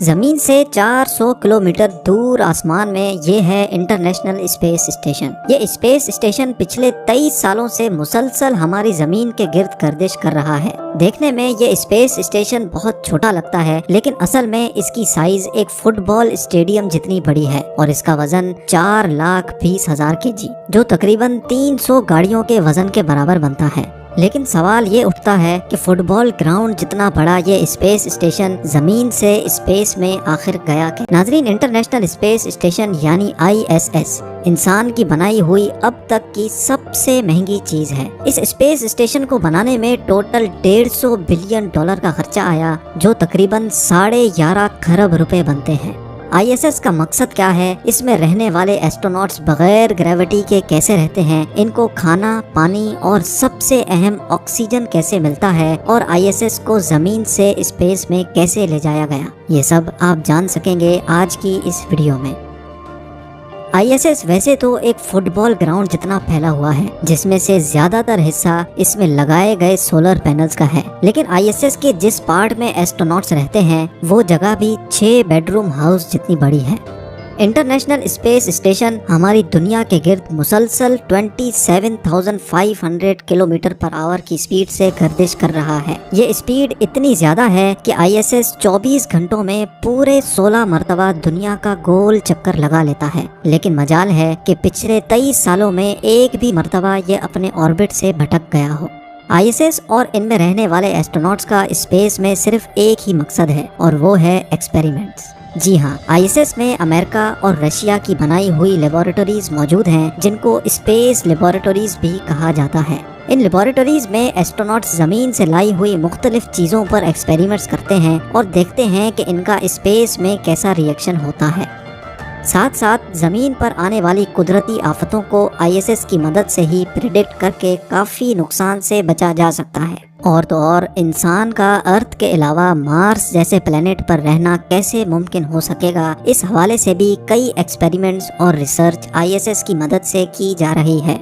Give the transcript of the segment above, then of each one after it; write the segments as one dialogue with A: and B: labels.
A: زمین سے 400 کلومیٹر دور آسمان میں یہ ہے انٹرنیشنل اسپیس اسٹیشن۔ یہ اسپیس اسٹیشن پچھلے 23 سالوں سے مسلسل ہماری زمین کے گرد گردش کر رہا ہے۔ دیکھنے میں یہ اسپیس اسٹیشن بہت چھوٹا لگتا ہے، لیکن اصل میں اس کی سائز ایک فٹ بال اسٹیڈیم جتنی بڑی ہے اور اس کا وزن 4,20,000 kg، جو تقریباً 300 گاڑیوں کے وزن کے برابر بنتا ہے۔ لیکن سوال یہ اٹھتا ہے کہ فٹ بال گراؤنڈ جتنا بڑا یہ اسپیس اسٹیشن زمین سے اسپیس میں آخر گیا کہ؟ ناظرین، انٹرنیشنل اسپیس اسٹیشن یعنی ISS انسان کی بنائی ہوئی اب تک کی سب سے مہنگی چیز ہے۔ اس اسپیس اسٹیشن کو بنانے میں ٹوٹل $150 بلین کا خرچہ آیا، جو تقریباً 11.5 کھرب روپے بنتے ہیں۔ ISS کا مقصد کیا ہے؟ اس میں رہنے والے ایسٹروناٹس بغیر گریوٹی کے کیسے رہتے ہیں، ان کو کھانا، پانی اور سب سے اہم آکسیجن کیسے ملتا ہے، اور ISS کو زمین سے اسپیس میں کیسے لے جایا گیا، یہ سب آپ جان سکیں گے آج کی اس ویڈیو میں۔ ISS ویسے تو ایک فٹ بال گراؤنڈ جتنا پھیلا ہوا ہے، جس میں سے زیادہ تر حصہ اس میں لگائے گئے سولر پینلز کا ہے، لیکن ISS کے جس پارٹ میں ایسٹروناٹس رہتے ہیں وہ جگہ بھی 6 بیڈروم ہاؤس جتنی بڑی ہے۔ انٹرنیشنل اسپیس اسٹیشن ہماری دنیا کے گرد مسلسل 27,500 کلومیٹر پر آور کی سپیڈ سے گردش کر رہا ہے۔ یہ سپیڈ اتنی زیادہ ہے کہ ISS 24 گھنٹوں میں پورے 16 مرتبہ دنیا کا گول چکر لگا لیتا ہے، لیکن مجال ہے کہ پچھلے 23 سالوں میں ایک بھی مرتبہ یہ اپنے آربٹ سے بھٹک گیا ہو۔ ISS اور ان میں رہنے والے ایسٹروناٹس کا اسپیس میں صرف ایک ہی مقصد ہے، اور وہ ہے ایکسپیریمنٹس۔ جی ہاں، ISS میں امریکہ اور رشیا کی بنائی ہوئی لیبارٹریز موجود ہیں، جن کو اسپیس لیبارٹریز بھی کہا جاتا ہے۔ ان لیبارٹریز میں ایسٹروناٹس زمین سے لائی ہوئی مختلف چیزوں پر ایکسپیریمنٹس کرتے ہیں اور دیکھتے ہیں کہ ان کا اسپیس میں کیسا ریئیکشن ہوتا ہے۔ ساتھ ساتھ زمین پر آنے والی قدرتی آفتوں کو ISS کی مدد سے ہی پریڈکٹ کر کے کافی نقصان سے بچا جا سکتا ہے۔ اور تو اور انسان کا ارتھ کے علاوہ مارس جیسے پلینٹ پر رہنا کیسے ممکن ہو سکے گا، اس حوالے سے بھی کئی ایکسپیریمنٹس اور ریسرچ ISS کی مدد سے کی جا رہی ہے۔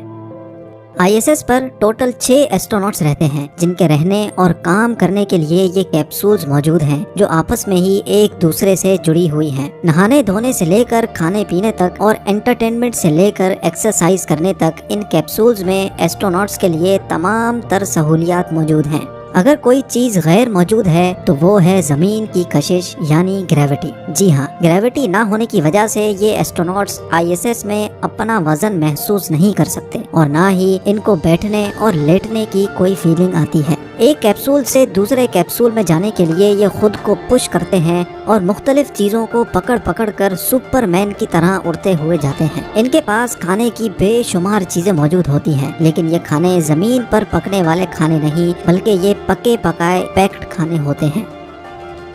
A: ISS پر ٹوٹل 6 ایسٹروناٹس رہتے ہیں، جن کے رہنے اور کام کرنے کے لیے یہ کیپسولز موجود ہیں، جو آپس میں ہی ایک دوسرے سے جڑی ہوئی ہیں۔ نہانے دھونے سے لے کر کھانے پینے تک اور انٹرٹینمنٹ سے لے کر ایکسرسائز کرنے تک ان کیپسولز میں ایسٹروناٹس کے لیے تمام تر سہولیات موجود ہیں۔ اگر کوئی چیز غیر موجود ہے تو وہ ہے زمین کی کشش یعنی گریوٹی۔ جی ہاں، گریوٹی نہ ہونے کی وجہ سے یہ ایسٹروناٹس ISS میں اپنا وزن محسوس نہیں کر سکتے، اور نہ ہی ان کو بیٹھنے اور لیٹنے کی کوئی فیلنگ آتی ہے۔ ایک کیپسول سے دوسرے کیپسول میں جانے کے لیے یہ خود کو پش کرتے ہیں اور مختلف چیزوں کو پکڑ پکڑ کر سپر مین کی طرح اڑتے ہوئے جاتے ہیں۔ ان کے پاس کھانے کی بے شمار چیزیں موجود ہوتی ہیں، لیکن یہ کھانے زمین پر پکنے والے کھانے نہیں، بلکہ یہ پکے پکائے پیکڈ کھانے ہوتے ہیں۔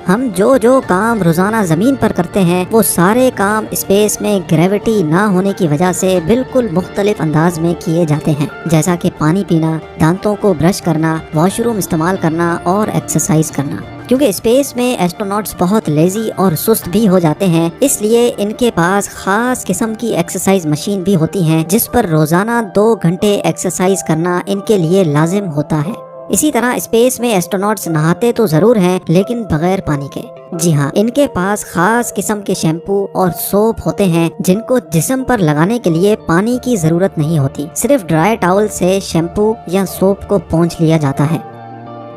A: ہم جو کام روزانہ زمین پر کرتے ہیں وہ سارے کام اسپیس میں گریوٹی نہ ہونے کی وجہ سے بالکل مختلف انداز میں کیے جاتے ہیں، جیسا کہ پانی پینا، دانتوں کو برش کرنا، واش روم استعمال کرنا اور ایکسرسائز کرنا۔ کیونکہ اسپیس میں ایسٹروناٹس بہت لیزی اور سست بھی ہو جاتے ہیں، اس لیے ان کے پاس خاص قسم کی ایکسرسائز مشین بھی ہوتی ہیں، جس پر روزانہ 2 گھنٹے ایکسرسائز کرنا ان کے لیے لازم ہوتا ہے۔ اسی طرح اسپیس میں ایسٹروناٹس نہاتے تو ضرور ہیں، لیکن بغیر پانی کے۔ جی ہاں، ان کے پاس خاص قسم کے شیمپو اور سوپ ہوتے ہیں، جن کو جسم پر لگانے کے لیے پانی کی ضرورت نہیں ہوتی، صرف ڈرائی ٹاول سے شیمپو یا سوپ کو پونچھ لیا جاتا ہے۔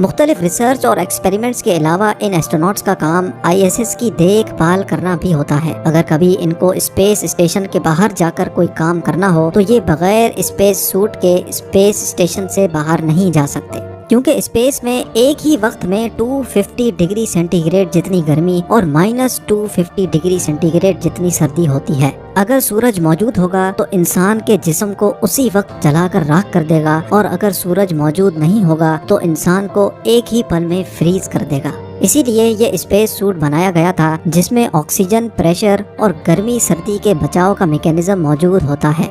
A: مختلف ریسرچ اور ایکسپیریمنٹس کے علاوہ ان ایسٹروناٹس کا کام ISS کی دیکھ بھال کرنا بھی ہوتا ہے۔ اگر کبھی ان کو اسپیس اسٹیشن کے باہر جا کر کوئی کام کرنا ہو تو یہ بغیر اسپیس سوٹ کے اسپیس اسٹیشن سے باہر نہیں جا سکتے، کیونکہ اسپیس میں ایک ہی وقت میں 250 ڈگری سینٹی گریڈ جتنی گرمی اور -250 ڈگری سینٹی گریڈ جتنی سردی ہوتی ہے۔ اگر سورج موجود ہوگا تو انسان کے جسم کو اسی وقت جلا کر راکھ کر دے گا، اور اگر سورج موجود نہیں ہوگا تو انسان کو ایک ہی پل میں فریز کر دے گا۔ اسی لیے یہ اسپیس سوٹ بنایا گیا تھا، جس میں آکسیجن، پریشر اور گرمی سردی کے بچاؤ کا میکینزم موجود ہوتا ہے۔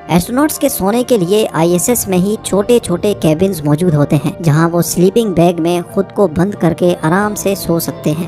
A: ایسٹروناٹس کے سونے کے لیے ISS میں ہی چھوٹے چھوٹے کیبنز موجود ہوتے ہیں، جہاں وہ سلیپنگ بیگ میں خود کو بند کر کے آرام سے سو سکتے ہیں۔